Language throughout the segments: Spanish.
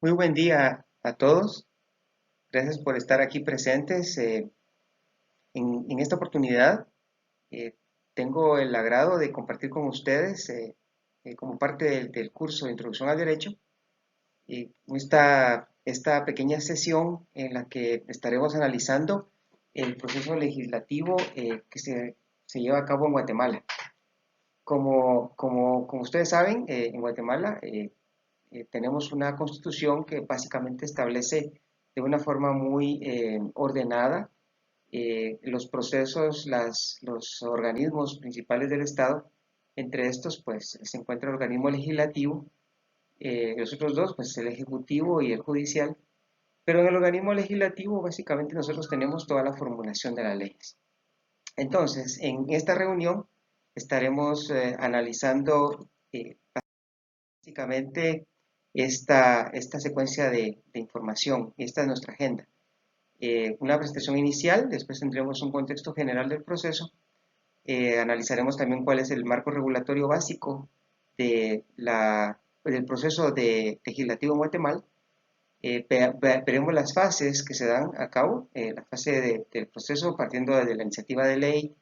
Muy buen día a todos. Gracias por estar aquí presentes. En esta oportunidad eh, tengo el agrado de compartir con ustedes, como parte del curso de Introducción al Derecho, esta pequeña sesión en la que estaremos analizando el proceso legislativo se lleva a cabo en Guatemala. Como ustedes saben, en Guatemala tenemos una constitución que básicamente establece de una forma muy ordenada los procesos, los organismos principales del Estado. Entre estos, pues, se encuentra el organismo legislativo, los otros dos, pues, el ejecutivo y el judicial. Pero en el organismo legislativo, básicamente, nosotros tenemos toda la formulación de las leyes. Entonces, en esta reunión estaremos analizando básicamente esta secuencia de información. Esta es nuestra agenda. Una presentación inicial, después tendremos un contexto general del proceso, analizaremos también cuál es el marco regulatorio básico del proceso legislativo en Guatemala. Veremos las fases que se dan a cabo, la fase del proceso partiendo de la iniciativa de ley,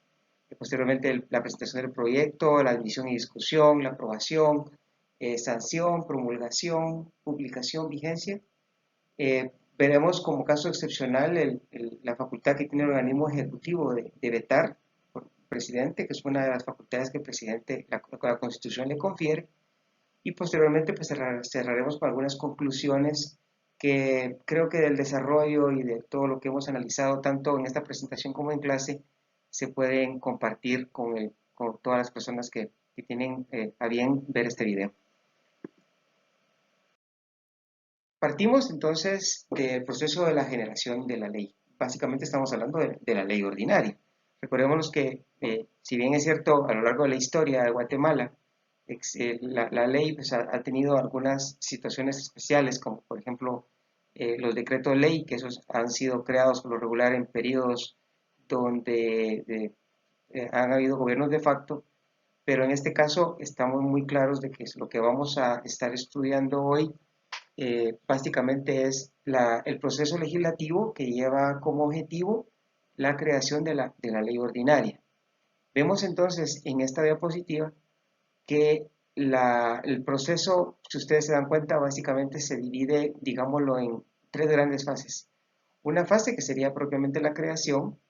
posteriormente la presentación del proyecto, la admisión y discusión, la aprobación, sanción, promulgación, publicación, vigencia. Veremos como caso excepcional la facultad que tiene el organismo ejecutivo de vetar por presidente, que es una de las facultades que el presidente, la Constitución le confiere, y posteriormente pues cerraremos con algunas conclusiones que creo que del desarrollo y de todo lo que hemos analizado tanto en esta presentación como en clase se pueden compartir con todas las personas que tienen a bien ver este video. Partimos entonces del proceso de la generación de la ley. Básicamente estamos hablando de la ley ordinaria. Recordemos que, si bien es cierto, a lo largo de la historia de Guatemala, la ley pues, ha tenido algunas situaciones especiales, como por ejemplo los decretos de ley, que esos han sido creados por lo regular en periodos donde han habido gobiernos de facto, pero en este caso estamos muy claros de que lo que vamos a estar estudiando hoy básicamente es el proceso legislativo que lleva como objetivo la creación de la ley ordinaria. Vemos entonces en esta diapositiva que el proceso, si ustedes se dan cuenta, básicamente se divide, digámoslo, en tres grandes fases. Una fase que sería propiamente la creación,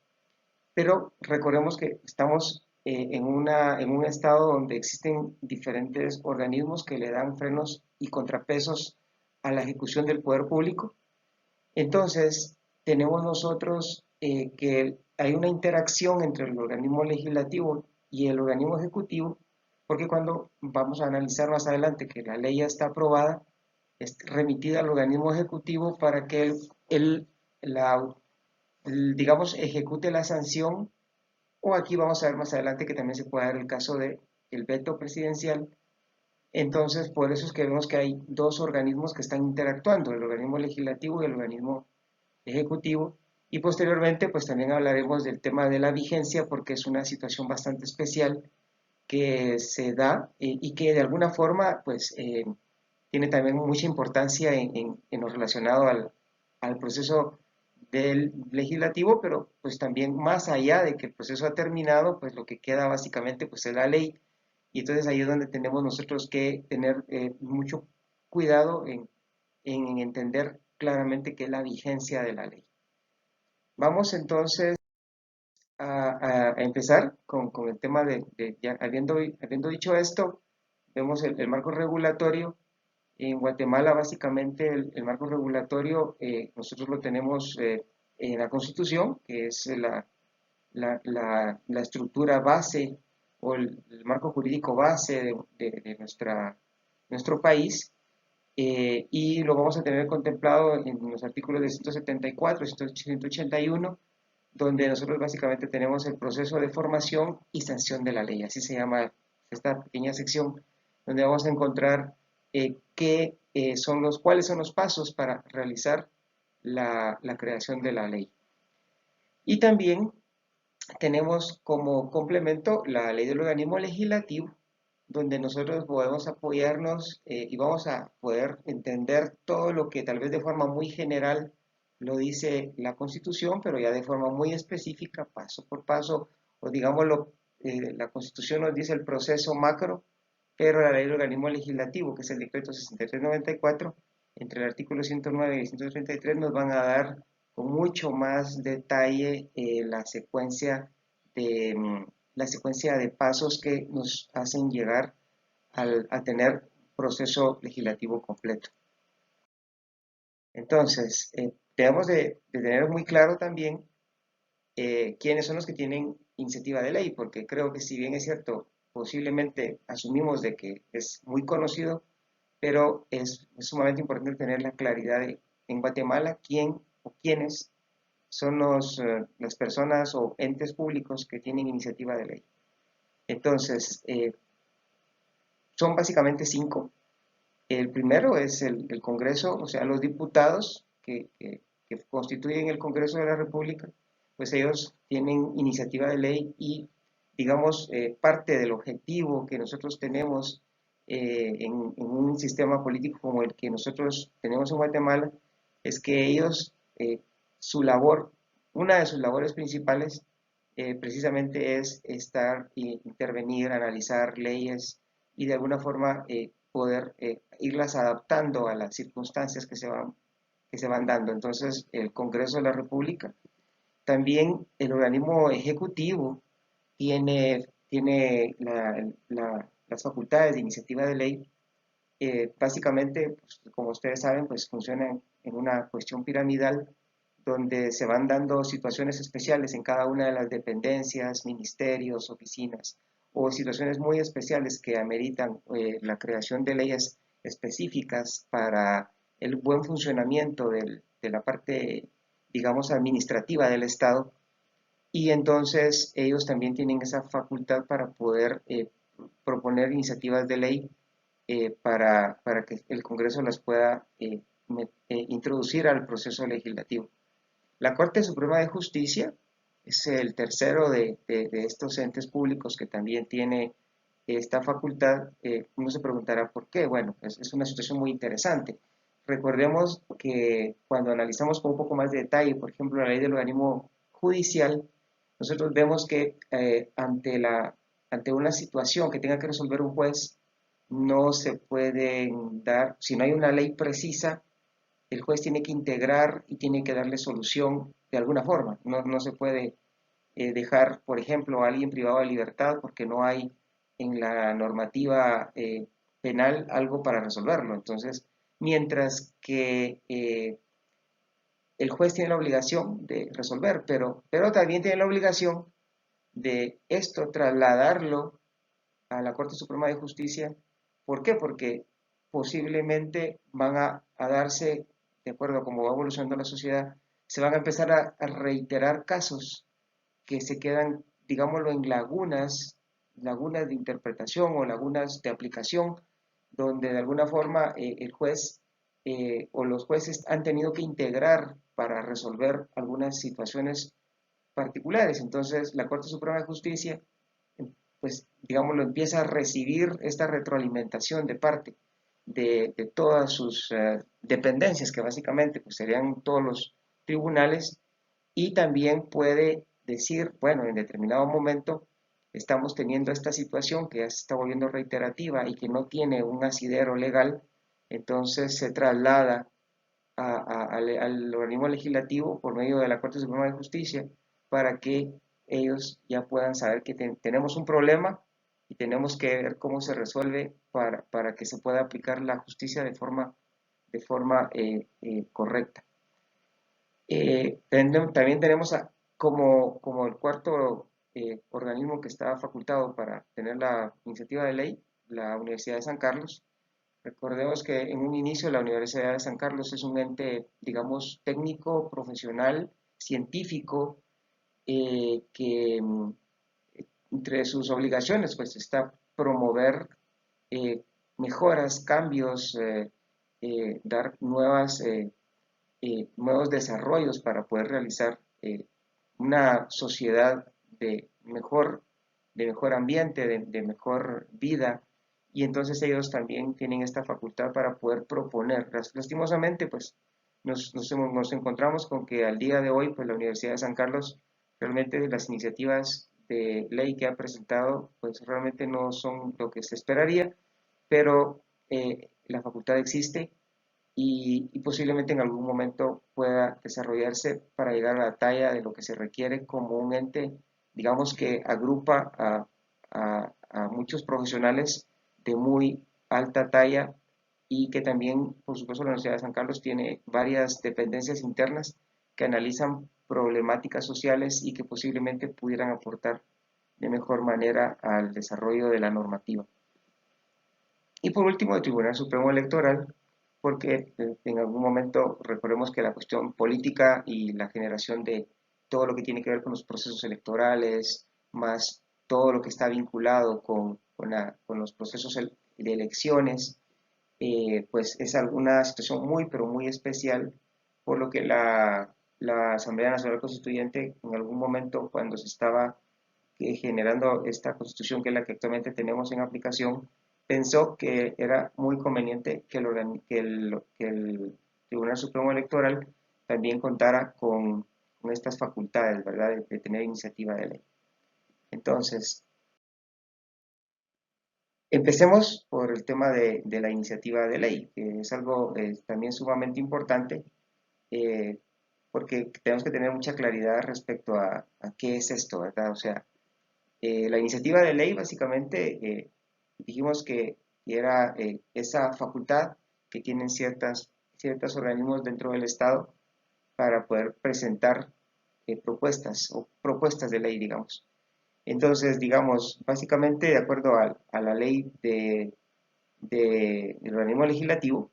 pero recordemos que estamos en un estado donde existen diferentes organismos que le dan frenos y contrapesos a la ejecución del poder público. Entonces, tenemos nosotros que hay una interacción entre el organismo legislativo y el organismo ejecutivo, porque cuando vamos a analizar más adelante que la ley ya está aprobada, es remitida al organismo ejecutivo para que la, digamos, ejecute la sanción, o aquí vamos a ver más adelante que también se puede dar el caso del veto presidencial. Entonces, por eso es que vemos que hay dos organismos que están interactuando, el organismo legislativo y el organismo ejecutivo, y posteriormente pues también hablaremos del tema de la vigencia porque es una situación bastante especial que se da y que de alguna forma pues tiene también mucha importancia en lo relacionado al proceso del legislativo, pero pues también más allá de que el proceso ha terminado, pues lo que queda básicamente pues es la ley, y entonces ahí es donde tenemos nosotros que tener mucho cuidado en entender claramente qué es la vigencia de la ley. Vamos entonces a empezar con el tema ya habiendo dicho esto, vemos el marco regulatorio. En Guatemala, básicamente, el marco regulatorio, nosotros lo tenemos en la Constitución, que es la estructura base o el marco jurídico base de nuestro país, y lo vamos a tener contemplado en los artículos de 174 y 181, donde nosotros básicamente tenemos el proceso de formación y sanción de la ley, así se llama esta pequeña sección, donde vamos a encontrar cuáles son los pasos para realizar la creación de la ley. Y también tenemos como complemento la ley del organismo legislativo, donde nosotros podemos apoyarnos y vamos a poder entender todo lo que tal vez de forma muy general lo dice la Constitución, pero ya de forma muy específica, paso por paso, o digámoslo, la Constitución nos dice el proceso macro, pero la ley del organismo legislativo, que es el decreto 6394, entre el artículo 109 y 133 nos van a dar con mucho más detalle la secuencia de pasos que nos hacen llegar a tener proceso legislativo completo. Entonces, debemos de tener muy claro también quiénes son los que tienen iniciativa de ley, porque creo que si bien es cierto, posiblemente asumimos de que es muy conocido, pero es sumamente importante tener la claridad de en Guatemala quién o quiénes son las personas o entes públicos que tienen iniciativa de ley. Entonces, son básicamente cinco. El primero es el Congreso, o sea, los diputados que constituyen el Congreso de la República, pues ellos tienen iniciativa de ley y, digamos, parte del objetivo que nosotros tenemos en un sistema político como el que nosotros tenemos en Guatemala, es que ellos, su labor, una de sus labores principales, precisamente es intervenir, analizar leyes y de alguna forma poder irlas adaptando a las circunstancias que se van dando. Entonces, el Congreso de la República, también el organismo ejecutivo tiene las facultades de iniciativa de ley. Básicamente, pues, como ustedes saben, pues funciona en una cuestión piramidal donde se van dando situaciones especiales en cada una de las dependencias, ministerios, oficinas, o situaciones muy especiales que ameritan la creación de leyes específicas para el buen funcionamiento de la parte, digamos, administrativa del Estado. Y entonces ellos también tienen esa facultad para poder proponer iniciativas de ley para que el Congreso las pueda introducir al proceso legislativo. La Corte Suprema de Justicia es el tercero de estos entes públicos que también tiene esta facultad. Uno se preguntará por qué. Bueno, es una situación muy interesante. Recordemos que cuando analizamos con un poco más de detalle, por ejemplo, la ley del organismo judicial, nosotros vemos que ante una situación que tenga que resolver un juez, no se pueden dar, si no hay una ley precisa, el juez tiene que integrar y tiene que darle solución de alguna forma. No se puede dejar, por ejemplo, a alguien privado de libertad porque no hay en la normativa penal algo para resolverlo. Entonces, mientras que el juez tiene la obligación de resolver, pero también tiene la obligación de esto trasladarlo a la Corte Suprema de Justicia. ¿Por qué? Porque posiblemente van a darse, de acuerdo a cómo va evolucionando la sociedad, se van a empezar a reiterar casos que se quedan, digámoslo, en lagunas de interpretación o lagunas de aplicación, donde de alguna forma el juez o los jueces han tenido que integrar para resolver algunas situaciones particulares. Entonces, la Corte Suprema de Justicia, pues, digámoslo, empieza a recibir esta retroalimentación de parte de todas sus dependencias, que básicamente pues, serían todos los tribunales, y también puede decir, bueno, en determinado momento estamos teniendo esta situación que ya se está volviendo reiterativa y que no tiene un asidero legal, entonces se traslada al organismo legislativo por medio de la Corte Suprema de Justicia para que ellos ya puedan saber que tenemos un problema y tenemos que ver cómo se resuelve para que se pueda aplicar la justicia de forma correcta. También tenemos como el cuarto organismo que está facultado para tener la iniciativa de ley, la Universidad de San Carlos. Recordemos que en un inicio la Universidad de San Carlos es un ente, digamos, técnico, profesional, científico, que entre sus obligaciones pues está promover eh, mejoras, cambios, dar nuevos desarrollos para poder realizar una sociedad de mejor ambiente, de mejor vida y entonces ellos también tienen esta facultad para poder proponer. Lastimosamente, pues nos encontramos con que al día de hoy, pues la Universidad de San Carlos, realmente las iniciativas de ley que ha presentado, pues realmente no son lo que se esperaría, pero la facultad existe y posiblemente en algún momento pueda desarrollarse para llegar a la talla de lo que se requiere como un ente, digamos que agrupa a muchos profesionales de muy alta talla y que también, por supuesto, la Universidad de San Carlos tiene varias dependencias internas que analizan problemáticas sociales y que posiblemente pudieran aportar de mejor manera al desarrollo de la normativa. Y por último, el Tribunal Supremo Electoral, porque en algún momento recordemos que la cuestión política y la generación de todo lo que tiene que ver con los procesos electorales, más todo lo que está vinculado con los procesos de elecciones, pues es alguna situación muy, pero muy especial, por lo que la Asamblea Nacional Constituyente en algún momento, cuando se estaba generando esta constitución que es la que actualmente tenemos en aplicación, pensó que era muy conveniente que el Tribunal Supremo Electoral también contara con estas facultades, ¿verdad?, de tener iniciativa de ley. Entonces, empecemos por el tema de la iniciativa de ley, que es algo también sumamente importante, eh, porque tenemos que tener mucha claridad respecto a qué es esto, ¿verdad? O sea, la iniciativa de ley básicamente dijimos que era esa facultad que tienen ciertos organismos dentro del Estado para poder presentar propuestas o propuestas de ley, digamos. Entonces, digamos, básicamente de acuerdo a la ley del organismo legislativo,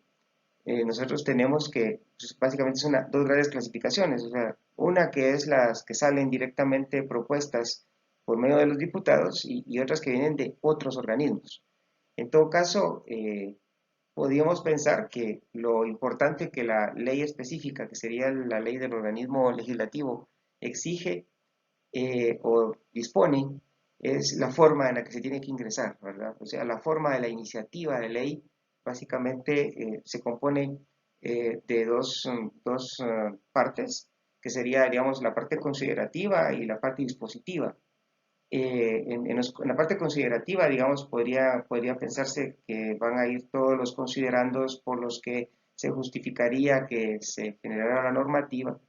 nosotros tenemos que, pues, básicamente son dos grandes clasificaciones, o sea, una que es las que salen directamente propuestas por medio de los diputados y otras que vienen de otros organismos. En todo caso, podríamos pensar que lo importante que la ley específica, que sería la ley del organismo legislativo, exige o dispone, es la forma en la que se tiene que ingresar, ¿verdad? O sea, la forma de la iniciativa de ley básicamente se compone de dos partes, que sería, digamos, la parte considerativa y la parte dispositiva. En la parte considerativa, digamos, podría pensarse que van a ir todos los considerandos por los que se justificaría que se generara la normativa,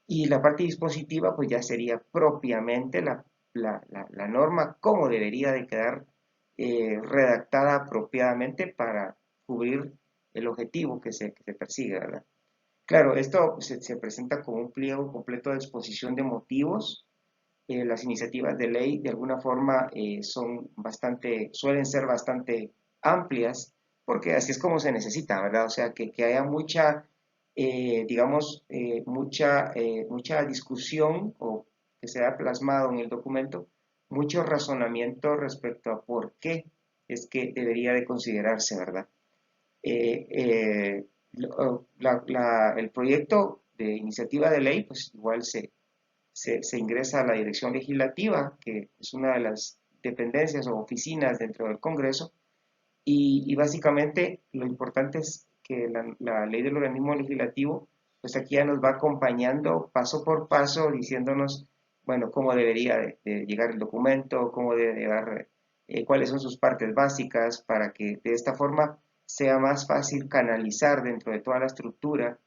y la parte dispositiva, pues ya sería propiamente la norma, cómo debería de quedar redactada apropiadamente para cubrir el objetivo que se persigue, ¿verdad? Claro, esto se presenta como un pliego completo de exposición de motivos. Las iniciativas de ley de alguna forma suelen ser bastante amplias, porque así es como se necesita, ¿verdad? O sea, que haya mucha, digamos, mucha discusión o que sea plasmado en el documento, mucho razonamiento respecto a por qué es que debería de considerarse, ¿verdad? Eh, eh, el proyecto de iniciativa de ley, pues igual se ingresa a la dirección legislativa, que es una de las dependencias o oficinas dentro del Congreso, y básicamente lo importante es que la ley del organismo legislativo, pues aquí ya nos va acompañando paso por paso, diciéndonos, bueno, cómo debería de llegar el documento, cómo debe llegar, cuáles son sus partes básicas, para que de esta forma sea más fácil canalizar dentro de toda la estructura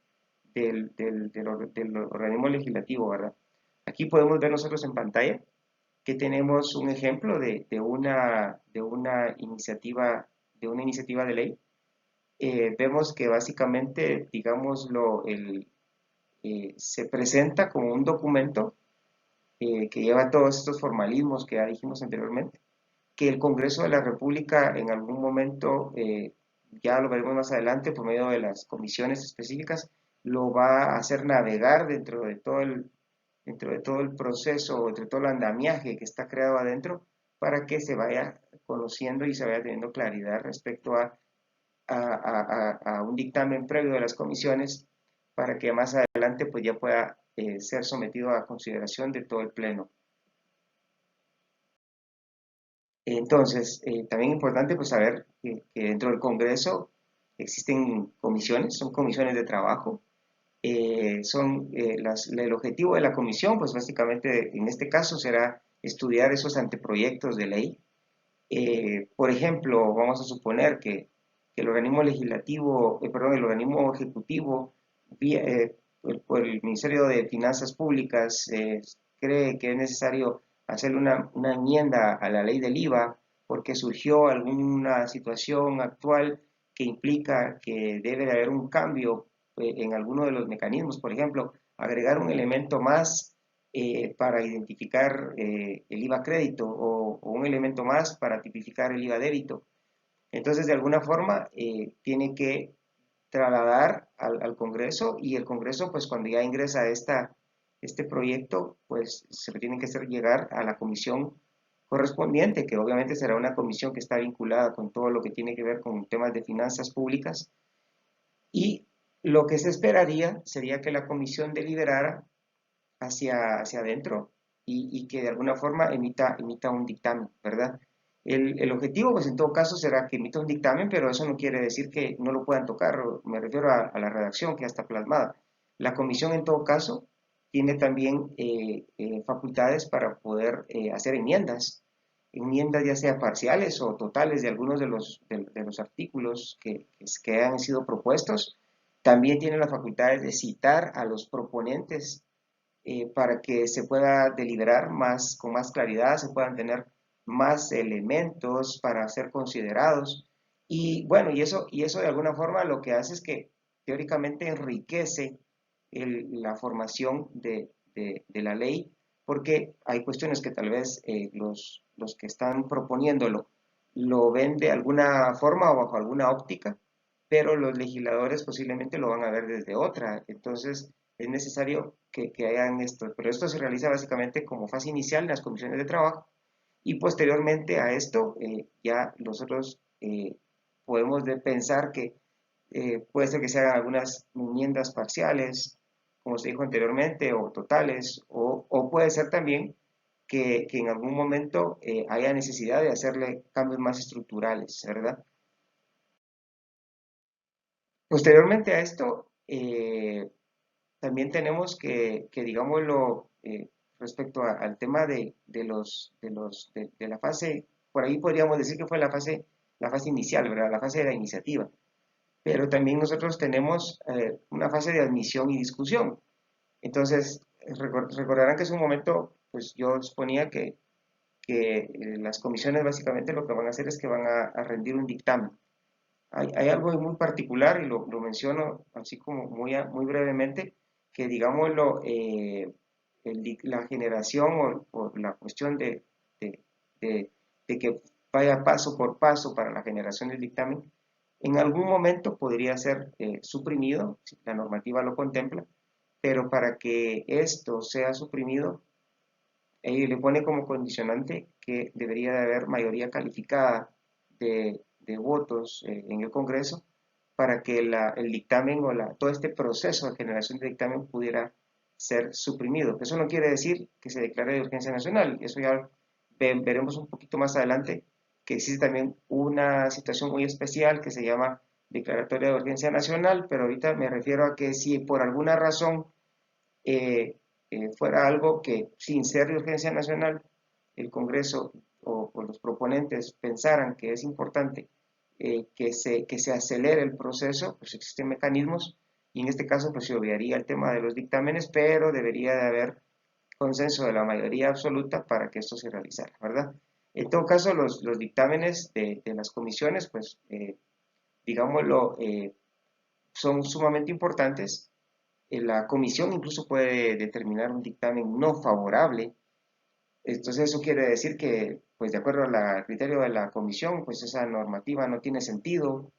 del organismo legislativo, ¿verdad? Aquí podemos ver nosotros en pantalla que tenemos un ejemplo de una iniciativa de ley. Vemos que básicamente, digámoslo, se presenta como un documento que lleva todos estos formalismos que ya dijimos anteriormente, que el Congreso de la República en algún momento, ya lo veremos más adelante por medio de las comisiones específicas, lo va a hacer navegar dentro de todo el proceso, dentro de todo el andamiaje que está creado adentro, para que se vaya conociendo y se vaya teniendo claridad respecto a un dictamen previo de las comisiones, para que más adelante pues ya pueda ser sometido a consideración de todo el Pleno. Entonces, también importante pues saber que dentro del Congreso existen comisiones, son comisiones de trabajo, el objetivo de la comisión, pues básicamente en este caso será estudiar esos anteproyectos de ley. Por ejemplo, vamos a suponer que el organismo legislativo, perdón, el organismo ejecutivo, por el Ministerio de Finanzas Públicas, cree que es necesario hacer una enmienda a la ley del IVA porque surgió alguna situación actual que implica que debe haber un cambio en alguno de los mecanismos, por ejemplo, agregar un elemento más para identificar el IVA crédito o un elemento más para tipificar el IVA débito. Entonces, de alguna forma, tiene que trasladar al Congreso y el Congreso, pues cuando ya ingresa este proyecto, pues se le tiene que hacer llegar a la comisión correspondiente, que obviamente será una comisión que está vinculada con todo lo que tiene que ver con temas de finanzas públicas. Y lo que se esperaría sería que la comisión deliberara hacia adentro y que de alguna forma emita un dictamen, ¿verdad? El objetivo, pues en todo caso, será que emita un dictamen, pero eso no quiere decir que no lo puedan tocar, me refiero a la redacción que ya está plasmada. La comisión, en todo caso, tiene también facultades para poder hacer enmiendas ya sea parciales o totales de algunos de los artículos que han sido propuestos. También tiene las facultades de citar a los proponentes para que se pueda deliberar más, con más claridad, se puedan tener más elementos para ser considerados. Y bueno, y eso de alguna forma lo que hace es que teóricamente enriquece la formación de la ley, porque hay cuestiones que tal vez los que están proponiéndolo lo ven de alguna forma o bajo alguna óptica, pero los legisladores posiblemente lo van a ver desde otra. Entonces, es necesario que hagan esto, pero esto se realiza básicamente como fase inicial en las comisiones de trabajo y posteriormente a esto ya nosotros podemos pensar que puede ser que se hagan algunas enmiendas parciales, como se dijo anteriormente, o totales, o puede ser también que en algún momento haya necesidad de hacerle cambios más estructurales, ¿verdad? Posteriormente a esto, también tenemos que digámoslo, respecto al tema de la fase, por ahí podríamos decir que fue la fase inicial, ¿verdad? La fase de la iniciativa. Pero también nosotros tenemos una fase de admisión y discusión. Entonces, recordarán que es un momento, pues yo exponía que las comisiones básicamente lo que van a hacer es que van a rendir un dictamen. Hay algo muy particular y lo menciono así como muy brevemente, que digámoslo, la generación o la cuestión de, de- de que vaya paso por paso para la generación del dictamen, en algún momento podría ser suprimido, si la normativa lo contempla, pero para que esto sea suprimido, le pone como condicionante que debería de haber mayoría calificada de votos en el Congreso para que el dictamen o todo este proceso de generación de dictamen pudiera ser suprimido. Eso no quiere decir que se declare de urgencia nacional, eso ya veremos un poquito más adelante, que existe también una situación muy especial que se llama declaratoria de urgencia nacional, pero ahorita me refiero a que si por alguna razón eh, fuera algo que sin ser de urgencia nacional, el Congreso o los proponentes pensaran que es importante que se acelere el proceso, pues existen mecanismos y en este caso pues se obviaría el tema de los dictámenes, pero debería de haber consenso de la mayoría absoluta para que esto se realizara, ¿verdad? En todo caso, los dictámenes de las comisiones, pues, digámoslo, son sumamente importantes. La comisión incluso puede determinar un dictamen no favorable. Entonces eso quiere decir que, pues de acuerdo al criterio de la comisión, pues esa normativa no tiene sentido,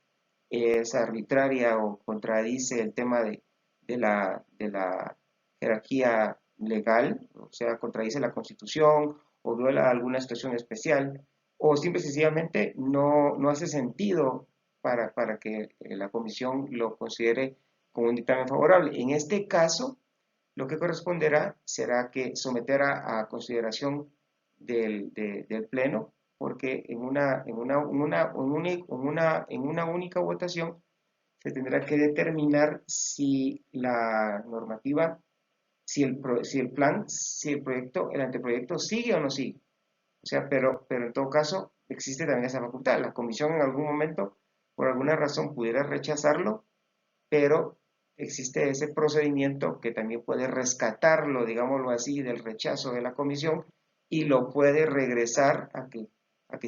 es arbitraria o contradice el tema de la jerarquía legal, o sea, contradice la Constitución o viola alguna situación especial, o simple y sencillamente no hace sentido para que la comisión lo considere como un dictamen favorable. En este caso, lo que corresponderá será que someterá a consideración del Pleno porque en una única votación se tendrá que determinar si la normativa, si el plan, si el proyecto, el anteproyecto sigue o no sigue. O sea, pero en todo caso existe también esa facultad. La comisión en algún momento, por alguna razón, pudiera rechazarlo, pero existe ese procedimiento que también puede rescatarlo, digámoslo así, del rechazo de la comisión y lo puede regresar a que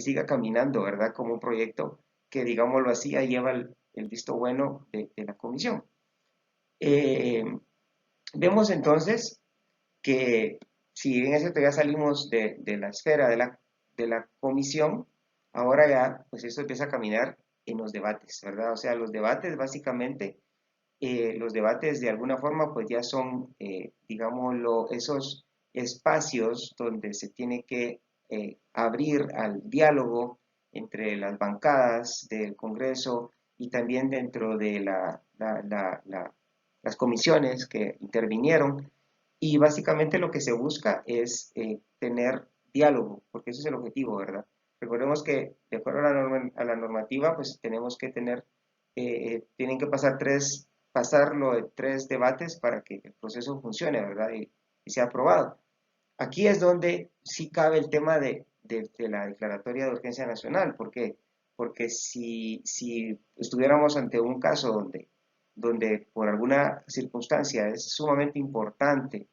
siga caminando, ¿verdad? Como un proyecto que, digámoslo así, ya lleva el visto bueno de la comisión. Eh, Vemos entonces que si bien eso ya salimos de la esfera de la comisión, ahora ya pues esto empieza a caminar en los debates, ¿verdad? O sea, los debates básicamente, los debates de alguna forma pues ya son, digámoslo, esos espacios donde se tiene que abrir al diálogo entre las bancadas del Congreso y también dentro de las comisiones que intervinieron y básicamente lo que se busca es tener diálogo, porque ese es el objetivo, ¿verdad? Recordemos que de acuerdo a la normativa, pues tenemos que tener, tienen que pasarlo de 3 debates para que el proceso funcione, ¿verdad? Y sea aprobado. Aquí es donde sí cabe el tema de la declaratoria de urgencia nacional. ¿Por qué? Porque si estuviéramos ante un caso donde por alguna circunstancia es sumamente importante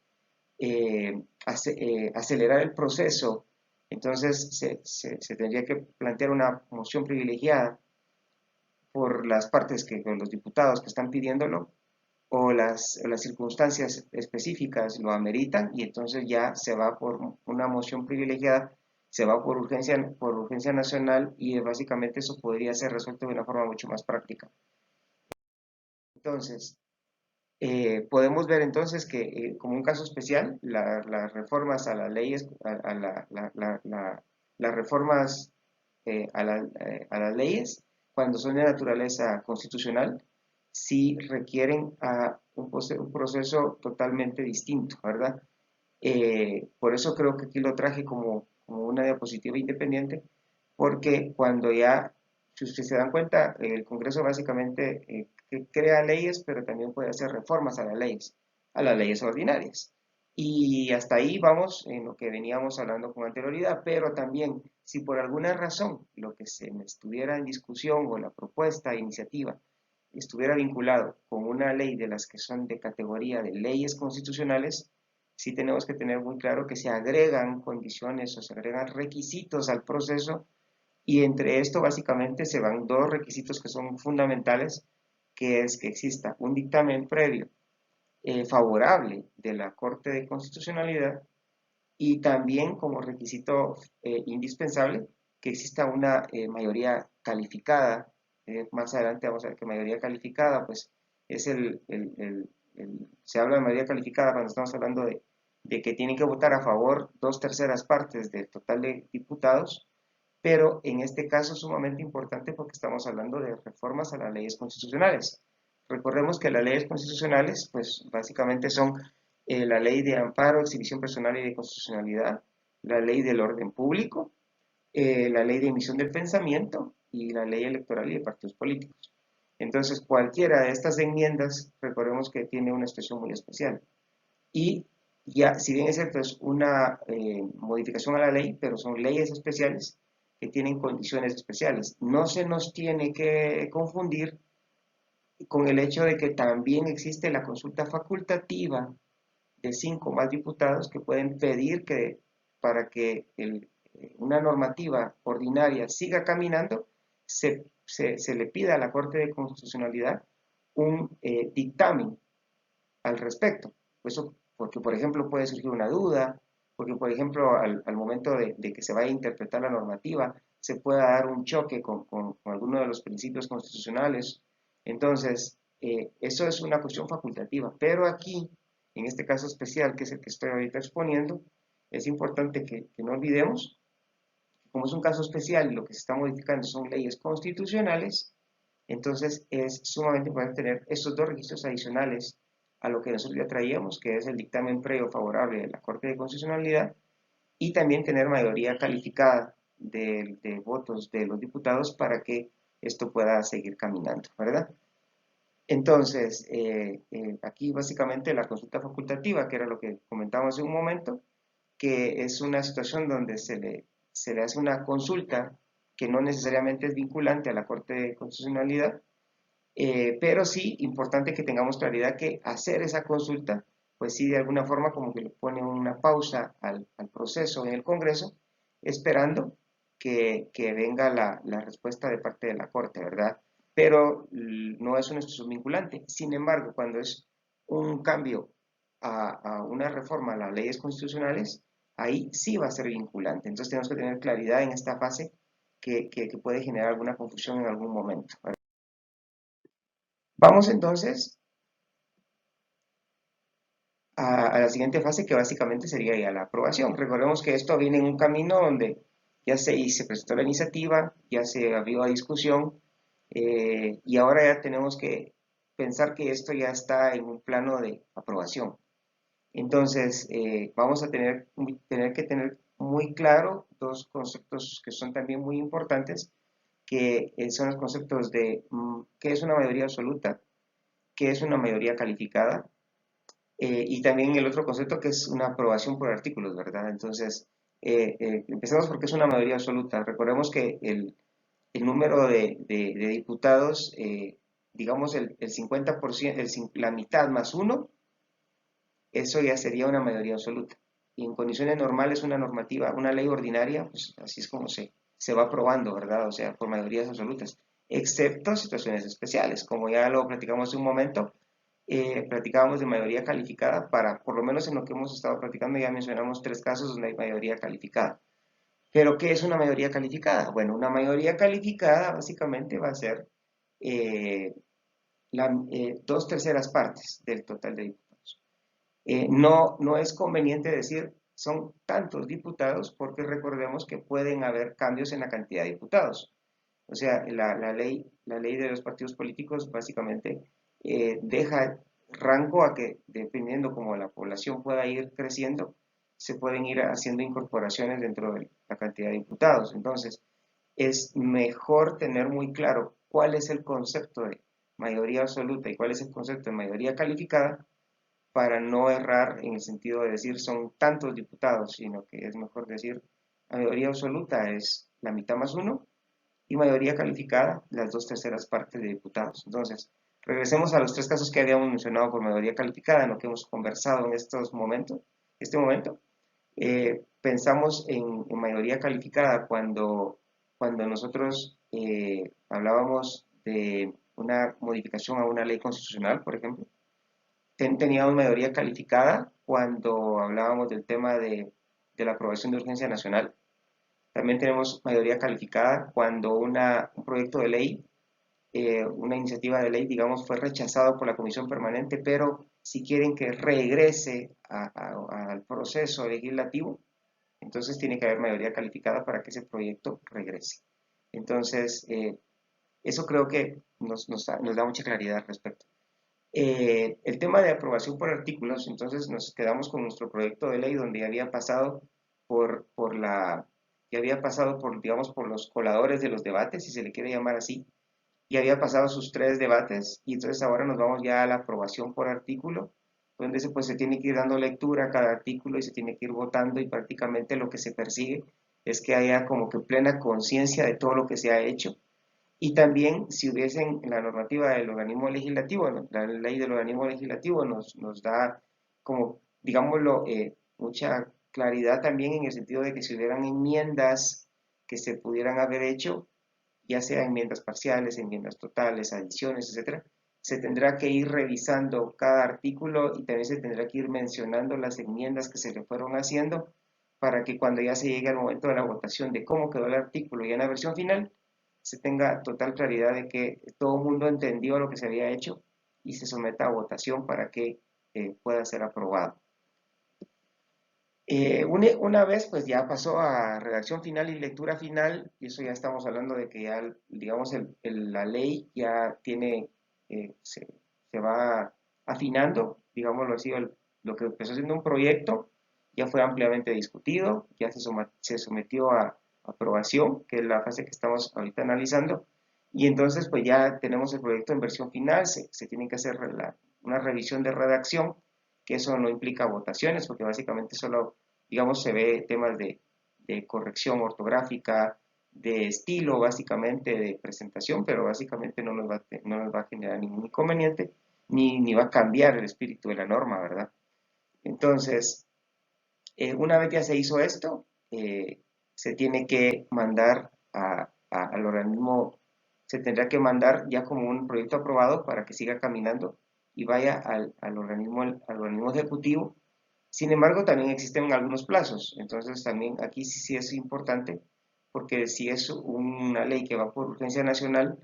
acelerar el proceso, entonces se tendría que plantear una moción privilegiada por las partes por los diputados que están pidiéndolo, o las circunstancias específicas lo ameritan, y entonces ya se va por una moción privilegiada, se va por urgencia nacional, y básicamente eso podría ser resuelto de una forma mucho más práctica. Entonces, podemos ver entonces que como un caso especial, las reformas a las leyes, las reformas a las leyes, cuando son de naturaleza constitucional, sí requieren un proceso totalmente distinto, ¿verdad? Por eso creo que aquí lo traje como una diapositiva independiente, porque cuando ya, si ustedes se dan cuenta, el Congreso básicamente que crea leyes, pero también puede hacer reformas a las leyes ordinarias. Y hasta ahí vamos en lo que veníamos hablando con anterioridad, pero también si por alguna razón lo que se estuviera en discusión o la propuesta, iniciativa, estuviera vinculado con una ley de las que son de categoría de leyes constitucionales, sí tenemos que tener muy claro que se agregan condiciones o se agregan requisitos al proceso, y entre esto básicamente se van 2 requisitos que son fundamentales, que es que exista un dictamen previo favorable de la Corte de Constitucionalidad, y también como requisito indispensable que exista una mayoría calificada. Más adelante vamos a ver que mayoría calificada pues es se habla de mayoría calificada cuando estamos hablando de que tienen que votar a favor 2/3 partes del total de diputados, pero en este caso es sumamente importante porque estamos hablando de reformas a las leyes constitucionales. Recordemos que las leyes constitucionales, pues básicamente son la ley de amparo, exhibición personal y de constitucionalidad, la ley del orden público, la ley de emisión del pensamiento y la ley electoral y de partidos políticos. Entonces, cualquiera de estas enmiendas, recordemos que tiene una situación muy especial. Y ya, si bien es cierto, es una modificación a la ley, pero son leyes especiales que tienen condiciones especiales. No se nos tiene que confundir con el hecho de que también existe la consulta facultativa de 5 más diputados que pueden pedir que para que una normativa ordinaria siga caminando, se le pida a la Corte de Constitucionalidad un dictamen al respecto. Eso porque, por ejemplo, puede surgir una duda, porque, por ejemplo, al momento de que se vaya a interpretar la normativa, se pueda dar un choque con alguno de los principios constitucionales. Entonces, eso es una cuestión facultativa, pero aquí, en este caso especial, que es el que estoy ahorita exponiendo, es importante que no olvidemos, como es un caso especial y lo que se está modificando son leyes constitucionales, entonces es sumamente importante tener estos 2 requisitos adicionales a lo que nosotros ya traíamos, que es el dictamen previo favorable de la Corte de Constitucionalidad, y también tener mayoría calificada de votos de los diputados para que esto pueda seguir caminando, ¿verdad? Entonces, aquí básicamente la consulta facultativa, que era lo que comentábamos hace un momento, que es una situación donde se le hace una consulta que no necesariamente es vinculante a la Corte de Constitucionalidad, pero sí importante que tengamos claridad que hacer esa consulta, pues sí de alguna forma como que le pone una pausa al proceso en el Congreso, esperando que venga la respuesta de parte de la Corte, ¿verdad? Pero no es una institución vinculante. Sin embargo, cuando es un cambio a una reforma a las leyes constitucionales, ahí sí va a ser vinculante. Entonces tenemos que tener claridad en esta fase que puede generar alguna confusión en algún momento, ¿verdad? Vamos entonces a la siguiente fase, que básicamente sería ya la aprobación. Recordemos que esto viene en un camino donde ya se presentó la iniciativa, ya se abrió a discusión, y ahora ya tenemos que pensar que esto ya está en un plano de aprobación. Entonces, vamos a tener que tener muy claro dos conceptos que son también muy importantes, que son los conceptos de qué es una mayoría absoluta, qué es una mayoría calificada, y también el otro concepto que es una aprobación por artículos, ¿verdad? Entonces, empecemos porque es una mayoría absoluta. Recordemos que el número de diputados, digamos el 50%, la mitad más uno, eso ya sería una mayoría absoluta. Y en condiciones normales, una normativa, una ley ordinaria, pues así es como se va aprobando, ¿verdad? O sea, por mayorías absolutas, excepto situaciones especiales, como ya lo platicamos hace un momento. Platicábamos de mayoría calificada para, por lo menos en lo que hemos estado platicando, ya mencionamos tres casos donde hay mayoría calificada. Pero, ¿qué es una mayoría calificada? Bueno, una mayoría calificada básicamente va a ser eh, dos terceras partes del total de diputados. No es conveniente decir son tantos diputados porque recordemos que pueden haber cambios en la cantidad de diputados. O sea, la ley de los partidos políticos básicamente deja rango a que, dependiendo como la población pueda ir creciendo, se pueden ir haciendo incorporaciones dentro de la cantidad de diputados. Entonces, es mejor tener muy claro cuál es el concepto de mayoría absoluta y cuál es el concepto de mayoría calificada para no errar en el sentido de decir son tantos diputados, sino que es mejor decir mayoría absoluta es la mitad más uno y mayoría calificada las dos terceras partes de diputados. Entonces, regresemos a los tres casos que habíamos mencionado por mayoría calificada, en lo que hemos conversado en este momento. Pensamos en mayoría calificada cuando nosotros hablábamos de una modificación a una ley constitucional, por ejemplo. Teníamos mayoría calificada cuando hablábamos del tema de la aprobación de urgencia nacional. También tenemos mayoría calificada cuando un proyecto de ley, una iniciativa de ley, digamos, fue rechazado por la Comisión Permanente, pero si quieren que regrese al proceso legislativo, entonces tiene que haber mayoría calificada para que ese proyecto regrese. Entonces, eso creo que nos da mucha claridad al respecto. El tema de aprobación por artículos, entonces nos quedamos con nuestro proyecto de ley donde ya había pasado ya había pasado por, digamos, por los coladores de los debates, si se le quiere llamar así, y había pasado sus tres debates, y entonces ahora nos vamos ya a la aprobación por artículo, donde pues, se tiene que ir dando lectura a cada artículo y se tiene que ir votando, y prácticamente lo que se persigue es que haya como que plena conciencia de todo lo que se ha hecho, y también, si hubiesen la normativa del organismo legislativo, la ley del organismo legislativo nos da como, digámoslo, mucha claridad también en el sentido de que si hubieran enmiendas que se pudieran haber hecho, ya sea enmiendas parciales, enmiendas totales, adiciones, etcétera, se tendrá que ir revisando cada artículo y también se tendrá que ir mencionando las enmiendas que se le fueron haciendo para que cuando ya se llegue al momento de la votación de cómo quedó el artículo y en la versión final, se tenga total claridad de que todo el mundo entendió lo que se había hecho y se someta a votación para que pueda ser aprobado. Una vez pues ya pasó a redacción final y lectura final, y eso ya estamos hablando de que ya, digamos, la ley ya tiene, se va afinando, digámoslo así, lo que empezó siendo un proyecto ya fue ampliamente discutido, ya se sometió aprobación, que es la fase que estamos ahorita analizando, y entonces pues ya tenemos el proyecto en versión final, se tiene que hacer una revisión de redacción, que eso no implica votaciones, porque básicamente solo, digamos, se ve temas de corrección ortográfica, de estilo, básicamente, de presentación, pero básicamente no nos va a generar ningún inconveniente, ni va a cambiar el espíritu de la norma, ¿verdad? Entonces, una vez ya se hizo esto, se tiene que mandar al organismo, se tendrá que mandar ya como un proyecto aprobado para que siga caminando y vaya al organismo ejecutivo. Sin embargo, también existen algunos plazos, entonces también aquí sí es importante, porque si es una ley que va por urgencia nacional,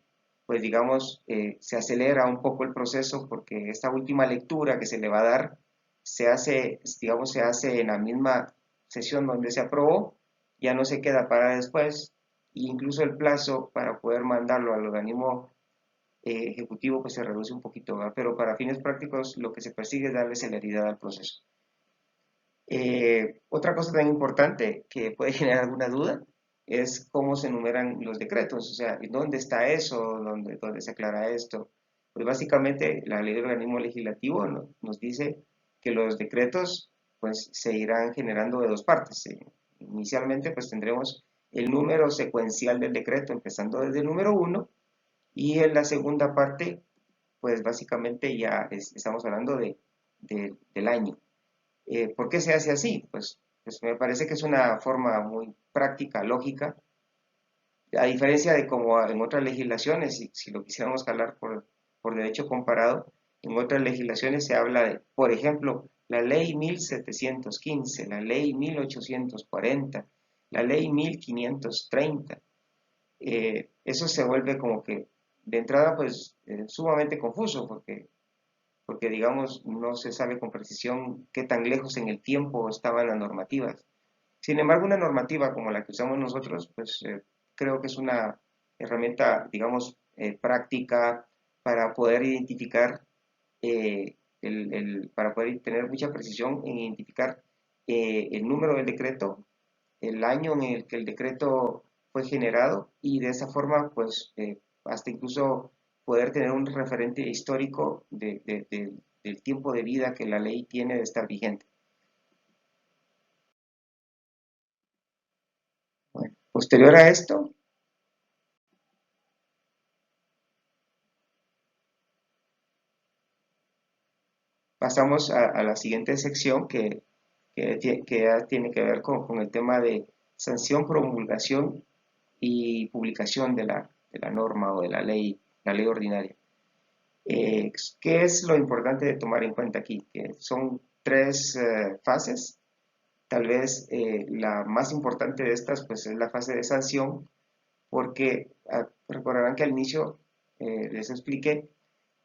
pues digamos, se acelera un poco el proceso porque esta última lectura que se le va a dar se hace, digamos, se hace en la misma sesión donde se aprobó, ya no se queda para después, e incluso el plazo para poder mandarlo al organismo ejecutivo pues se reduce un poquito, ¿verdad? Pero para fines prácticos lo que se persigue es darle celeridad al proceso. Otra cosa tan importante que puede generar alguna duda es cómo se enumeran los decretos, o sea, ¿dónde está eso? ¿Dónde se aclara esto? Pues básicamente la ley de organismo legislativo nos dice que los decretos pues se irán generando de dos partes. Inicialmente pues tendremos el número secuencial del decreto empezando desde el número uno, y en la segunda parte pues básicamente ya estamos hablando del año. ¿Por qué se hace así? Pues me parece que es una forma muy práctica, lógica, a diferencia de como en otras legislaciones, si lo quisiéramos jalar por derecho comparado, en otras legislaciones se habla de, por ejemplo, la ley 1715, la ley 1840, la ley 1530. Eso se vuelve como que de entrada pues sumamente confuso porque digamos no se sabe con precisión qué tan lejos en el tiempo estaban las normativas. Sin embargo, una normativa como la que usamos nosotros, pues creo que es una herramienta, digamos, práctica para poder identificar, para poder tener mucha precisión en identificar el número del decreto, el año en el que el decreto fue generado y de esa forma, pues, hasta incluso poder tener un referente histórico del tiempo de vida que la ley tiene de estar vigente. Bueno, posterior a esto, pasamos a la siguiente sección que ya tiene que ver con el tema de sanción, promulgación y publicación de la norma o de la ley ordinaria. ¿Qué es lo importante de tomar en cuenta aquí? Que son tres fases. Tal vez la más importante de estas pues, es la fase de sanción, porque recordarán que al inicio les expliqué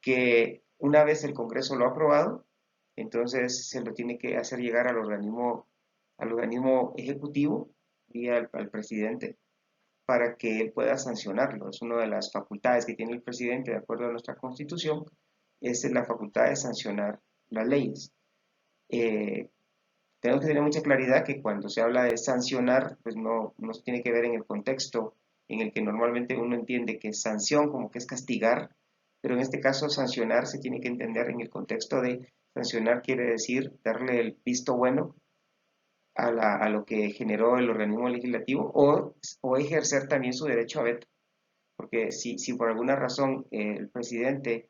que una vez el Congreso lo ha aprobado, entonces se lo tiene que hacer llegar al organismo ejecutivo y al presidente para que él pueda sancionarlo. Es una de las facultades que tiene el presidente de acuerdo a nuestra constitución, es la facultad de sancionar las leyes. Eh, Tenemos que tener mucha claridad que cuando se habla de sancionar, pues no se tiene que ver en el contexto en el que normalmente uno entiende que es sanción como que es castigar, pero en este caso sancionar se tiene que entender en el contexto de sancionar quiere decir darle el visto bueno a lo que generó el organismo legislativo o ejercer también su derecho a veto, porque si por alguna razón el presidente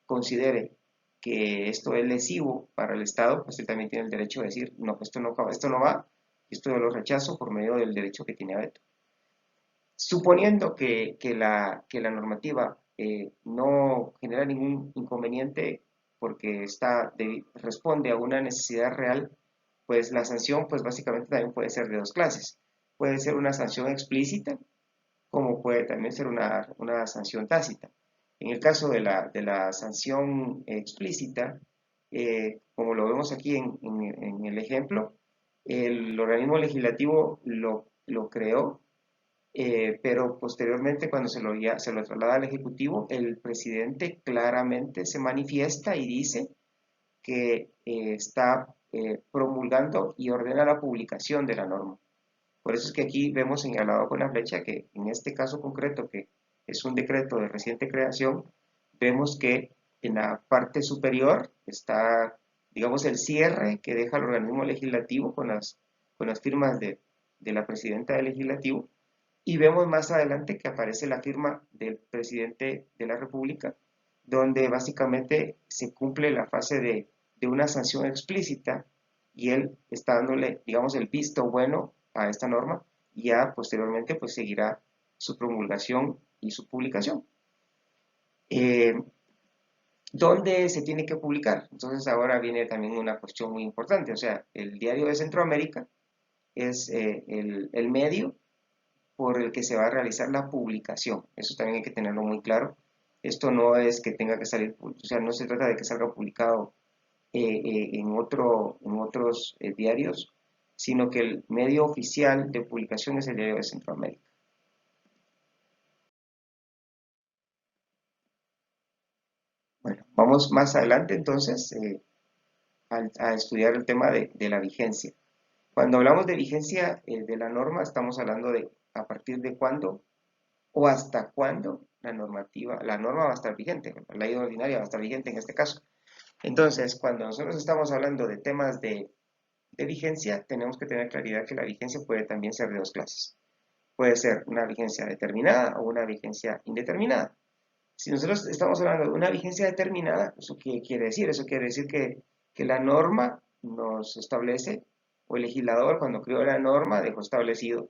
considere que esto es lesivo para el Estado, pues él también tiene el derecho de decir, no, esto no va, esto yo lo rechazo por medio del derecho que tiene a veto. Suponiendo que la normativa no genera ningún inconveniente porque responde a una necesidad real, pues la sanción pues básicamente también puede ser de dos clases. Puede ser una sanción explícita, como puede también ser una sanción tácita. En el caso de la sanción explícita, como lo vemos aquí en el ejemplo, el organismo legislativo lo creó, pero posteriormente cuando se lo traslada al Ejecutivo, el presidente claramente se manifiesta y dice que está promulgando y ordena la publicación de la norma. Por eso es que aquí vemos señalado con la flecha que en este caso concreto, que es un decreto de reciente creación, vemos que en la parte superior está, digamos, el cierre que deja el organismo legislativo con las firmas de la presidenta del legislativo, y vemos más adelante que aparece la firma del presidente de la República, donde básicamente se cumple la fase de una sanción explícita y él está dándole, digamos, el visto bueno a esta norma y ya posteriormente pues seguirá su promulgación y su publicación. Eh, ¿Dónde se tiene que publicar? Entonces ahora viene también una cuestión muy importante, o sea, el Diario de Centroamérica es el medio por el que se va a realizar la publicación. Eso también hay que tenerlo muy claro. Esto no es que tenga que salir, o sea, no se trata de que salga publicado en otros diarios, sino que el medio oficial de publicación es el Diario de Centroamérica. Bueno, vamos más adelante entonces a estudiar el tema de la vigencia. Cuando hablamos de vigencia de la norma, estamos hablando de a partir de cuándo o hasta cuándo la norma va a estar vigente, la ley ordinaria va a estar vigente en este caso. Entonces, cuando nosotros estamos hablando de temas de vigencia, tenemos que tener claridad que la vigencia puede también ser de dos clases. Puede ser una vigencia determinada o una vigencia indeterminada. Si nosotros estamos hablando de una vigencia determinada, ¿eso qué quiere decir? Eso quiere decir que la norma nos establece, o el legislador cuando creó la norma dejó establecido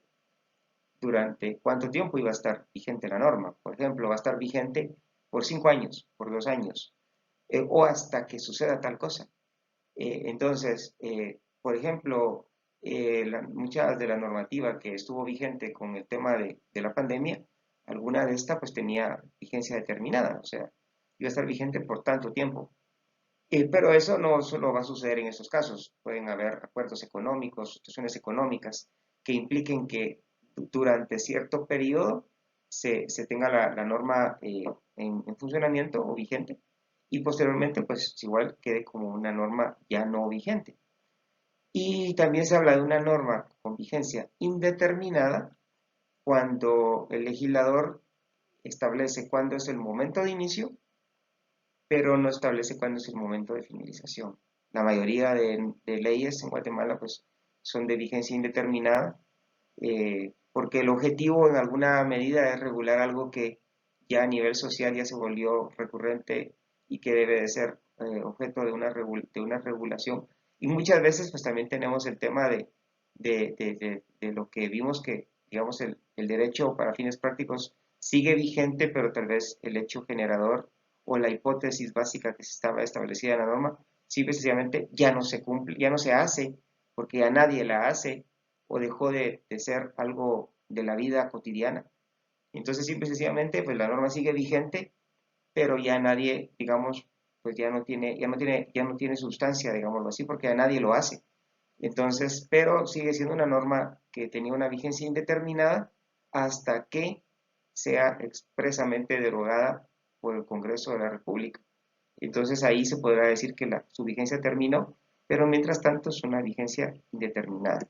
durante cuánto tiempo iba a estar vigente la norma. Por ejemplo, va a estar vigente por 5 años, por 2 años, o hasta que suceda tal cosa. Entonces, por ejemplo, muchas de la normativa que estuvo vigente con el tema de la pandemia, alguna de estas pues tenía vigencia determinada, o sea, iba a estar vigente por tanto tiempo. Pero eso no solo va a suceder en esos casos, pueden haber acuerdos económicos, situaciones económicas que impliquen que durante cierto periodo se tenga la norma en funcionamiento o vigente y posteriormente pues igual quede como una norma ya no vigente. Y también se habla de una norma con vigencia indeterminada cuando el legislador establece cuándo es el momento de inicio pero no establece cuándo es el momento de finalización. La mayoría de leyes en Guatemala pues, son de vigencia indeterminada, porque el objetivo en alguna medida es regular algo que ya a nivel social ya se volvió recurrente y que debe de ser objeto de una regulación. Y muchas veces pues también tenemos el tema de lo que vimos que, digamos, el derecho para fines prácticos sigue vigente, pero tal vez el hecho generador o la hipótesis básica que se estaba establecida en la norma, simple y sencillamente ya no se cumple, ya no se hace, porque ya nadie la hace o dejó de ser algo de la vida cotidiana. Entonces, simple y sencillamente, pues la norma sigue vigente, pero ya nadie, digamos, pues ya no tiene sustancia, digámoslo así, porque ya nadie lo hace. Entonces, pero sigue siendo una norma que tenía una vigencia indeterminada hasta que sea expresamente derogada por el Congreso de la República. Entonces ahí se podrá decir que su vigencia terminó, pero mientras tanto es una vigencia indeterminada.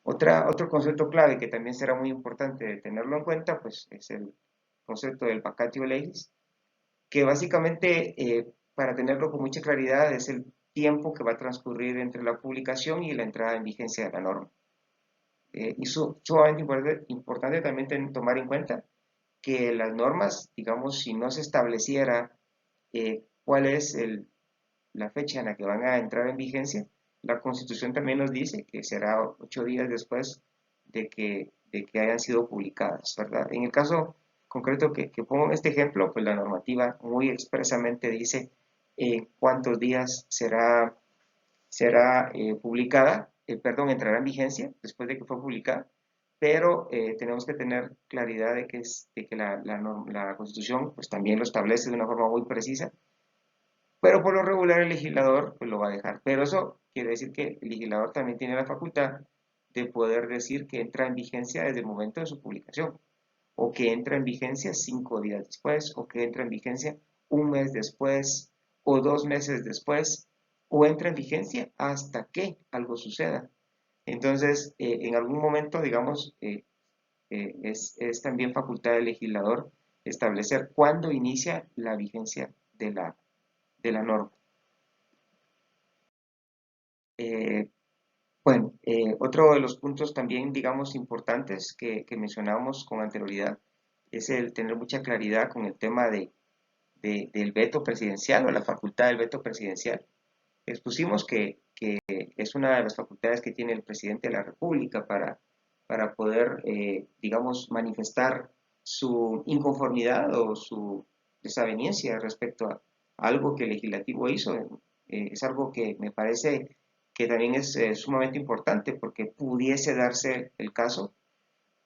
Otro concepto clave que también será muy importante tenerlo en cuenta, pues es el concepto del vacatio legis, que básicamente, para tenerlo con mucha claridad, es el tiempo que va a transcurrir entre la publicación y la entrada en vigencia de la norma. Y sumamente importante también tomar en cuenta que las normas, digamos, si no se estableciera cuál es la fecha en la que van a entrar en vigencia, la Constitución también nos dice que será 8 días después de que hayan sido publicadas, ¿verdad? En el caso concreto que pongo en este ejemplo, pues la normativa muy expresamente dice cuántos días será publicada, perdón, entrará en vigencia después de que fue publicada, pero tenemos que tener claridad de que la Constitución pues, también lo establece de una forma muy precisa, pero por lo regular el legislador pues, lo va a dejar. Pero eso quiere decir que el legislador también tiene la facultad de poder decir que entra en vigencia desde el momento de su publicación, o que entra en vigencia 5 días después, o que entra en vigencia un mes después, o 2 meses después, o entra en vigencia hasta que algo suceda. Entonces, en algún momento, digamos, es también facultad del legislador establecer cuándo inicia la vigencia de la norma. Eh, bueno, otro de los puntos también, digamos, importantes que mencionábamos con anterioridad es el tener mucha claridad con el tema del veto presidencial o la facultad del veto presidencial. Expusimos que es una de las facultades que tiene el presidente de la República para poder, digamos, manifestar su inconformidad o su desaveniencia respecto a algo que el legislativo hizo. Es algo que me parece que también es sumamente importante porque pudiese darse el caso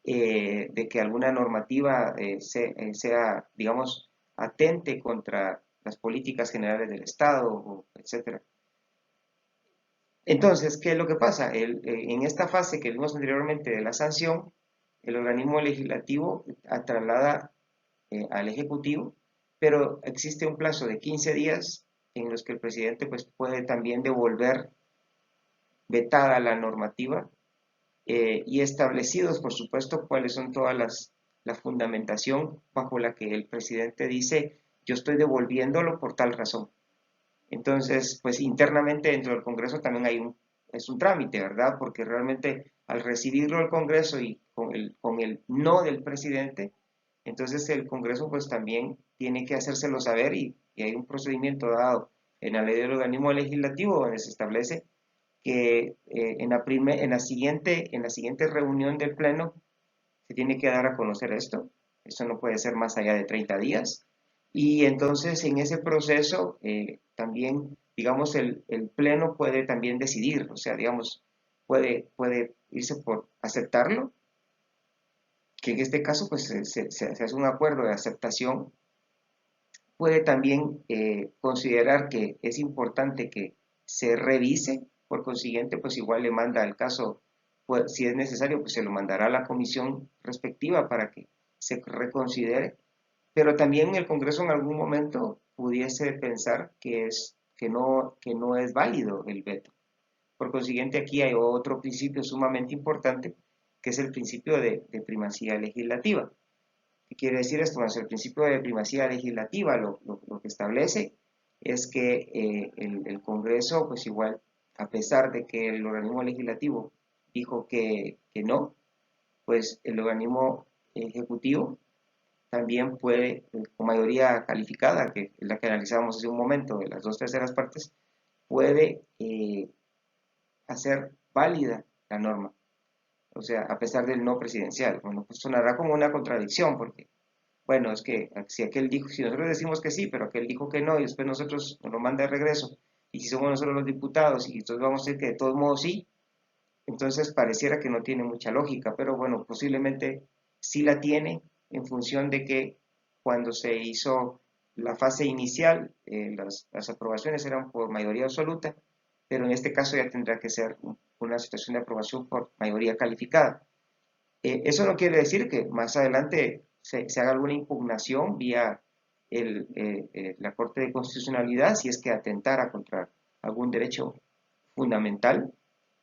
de que alguna normativa sea, digamos, atente contra las políticas generales del Estado, etcétera. Entonces, ¿qué es lo que pasa? En esta fase que vimos anteriormente de la sanción, el organismo legislativo traslada al Ejecutivo, pero existe un plazo de 15 días en los que el presidente pues, puede también devolver vetada la normativa y establecidos, por supuesto, cuáles son todas la fundamentación bajo la que el presidente dice yo estoy devolviéndolo por tal razón. Entonces, pues internamente dentro del Congreso también es un trámite, ¿verdad? Porque realmente al recibirlo el Congreso y con el no del presidente, entonces el Congreso pues también tiene que hacérselo saber y hay un procedimiento dado en la ley del organismo legislativo donde se establece que en la siguiente reunión del Pleno se tiene que dar a conocer esto. Esto no puede ser más allá de 30 días. Y entonces en ese proceso también, digamos, el Pleno puede también decidir, o sea, digamos, puede irse por aceptarlo, que en este caso pues se hace un acuerdo de aceptación. Puede también considerar que es importante que se revise, por consiguiente, pues igual le manda el caso, pues, si es necesario, pues se lo mandará a la comisión respectiva para que se reconsidere, pero también el Congreso en algún momento pudiese pensar que no es válido el veto. Por consiguiente, aquí hay otro principio sumamente importante, que es el principio de primacía legislativa. ¿Qué quiere decir esto? Bueno, el principio de primacía legislativa lo que establece es que el Congreso, pues igual, a pesar de que el organismo legislativo dijo que no, pues el organismo ejecutivo también puede, con mayoría calificada, que es la que analizábamos hace un momento, de las 2/3 partes, puede hacer válida la norma. O sea, a pesar del no presidencial. Bueno, pues sonará como una contradicción, porque bueno, es que si nosotros decimos que sí, pero aquel dijo que no, y después nosotros nos lo manda de regreso, y si somos nosotros los diputados, y entonces vamos a decir que de todos modos sí, entonces pareciera que no tiene mucha lógica, pero bueno, posiblemente sí la tiene en función de que cuando se hizo la fase inicial, las aprobaciones eran por mayoría absoluta, pero en este caso ya tendrá que ser una situación de aprobación por mayoría calificada. Eso no quiere decir que más adelante se haga alguna impugnación vía la Corte de Constitucionalidad si es que atentara contra algún derecho fundamental,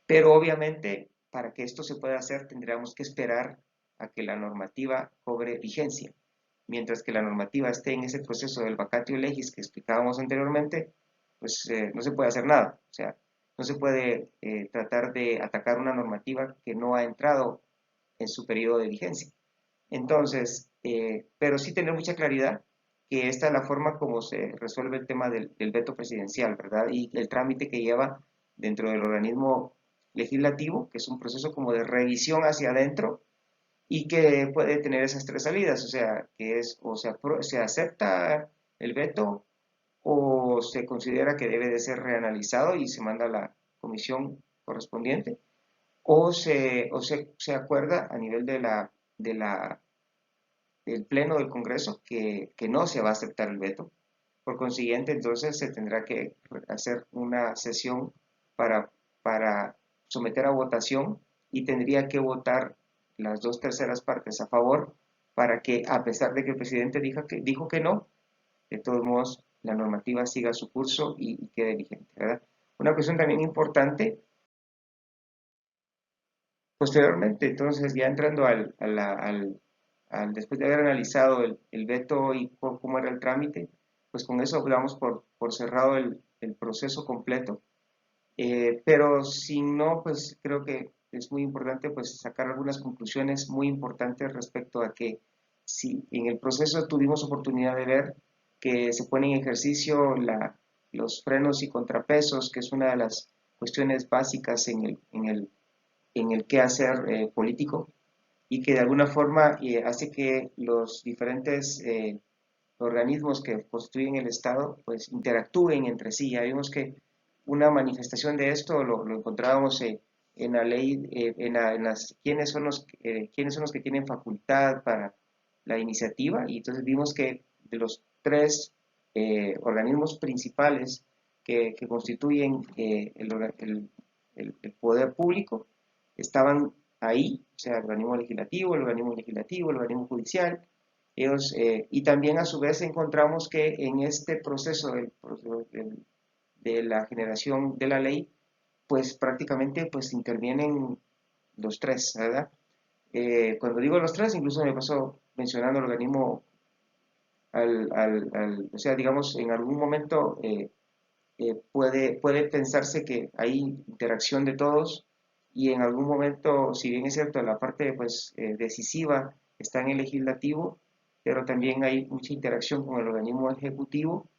pero obviamente para que esto se pueda hacer tendríamos que esperar a que la normativa cobre vigencia. Mientras que la normativa esté en ese proceso del vacatio legis que explicábamos anteriormente, pues no se puede hacer nada. O sea, no se puede tratar de atacar una normativa que no ha entrado en su periodo de vigencia. Entonces, pero sí tener mucha claridad que esta es la forma como se resuelve el tema del veto presidencial, ¿verdad? Y el trámite que lleva dentro del organismo legislativo, que es un proceso como de revisión hacia adentro y que puede tener esas tres salidas, o sea, que es o se acepta el veto o se considera que debe de ser reanalizado y se manda a la comisión correspondiente o se acuerda a nivel del Pleno del Congreso que no se va a aceptar el veto. Por consiguiente, entonces se tendrá que hacer una sesión para someter a votación y tendría que votar las 2/3 partes a favor para que, a pesar de que el presidente dijo que no, de todos modos la normativa siga su curso y quede vigente, ¿verdad? Una cuestión también importante Posteriormente, entonces, ya entrando después de haber analizado el veto y cómo era el trámite, pues con eso damos por cerrado el proceso completo. Pero si no, pues creo que es muy importante pues sacar algunas conclusiones muy importantes respecto a que si en el proceso tuvimos oportunidad de ver que se pone en ejercicio los frenos y contrapesos, que es una de las cuestiones básicas en el quehacer político, y que de alguna forma hace que los diferentes organismos que constituyen el Estado pues interactúen entre sí. Ya vimos que una manifestación de esto lo encontrábamos en la ley, quiénes son los que tienen facultad para la iniciativa, y entonces vimos que de los tres organismos principales que constituyen el poder público, estaban ahí, o sea, el organismo legislativo, el organismo judicial. Y también a su vez encontramos que en este proceso de la generación de la ley, pues prácticamente pues intervienen los tres, ¿verdad? Cuando digo los tres, incluso me paso mencionando el organismo, o sea, digamos, en algún momento puede pensarse que hay interacción de todos, y en algún momento, si bien es cierto, la parte pues decisiva está en el legislativo, pero también hay mucha interacción con el organismo ejecutivo,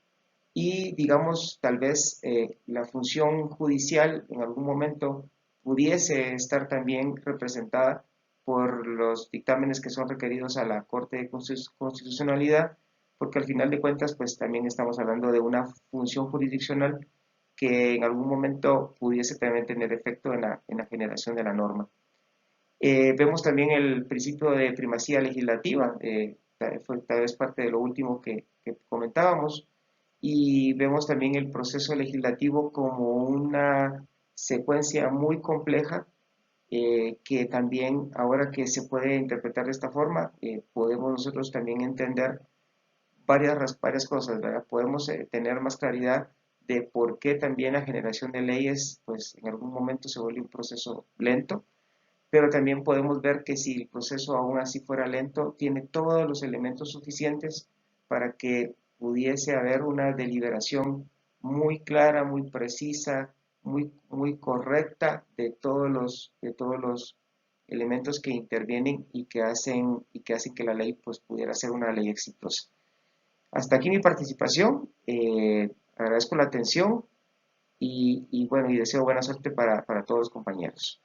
y digamos, tal vez la función judicial en algún momento pudiese estar también representada por los dictámenes que son requeridos a la Corte de Constitucionalidad, porque al final de cuentas, pues también estamos hablando de una función jurisdiccional que en algún momento pudiese también tener efecto en la generación de la norma. Vemos también el principio de primacía legislativa, fue tal vez parte de lo último que comentábamos, y vemos también el proceso legislativo como una secuencia muy compleja, que también ahora que se puede interpretar de esta forma, podemos nosotros también entender varias cosas, ¿verdad? Podemos tener más claridad de por qué también la generación de leyes, pues en algún momento se vuelve un proceso lento, pero también podemos ver que si el proceso aún así fuera lento, tiene todos los elementos suficientes para que pudiese haber una deliberación muy clara, muy precisa, muy correcta de todos los elementos que intervienen y que hacen que la ley pues, pudiera ser una ley exitosa. Hasta aquí mi participación. Agradezco la atención y bueno, y deseo buena suerte para todos los compañeros.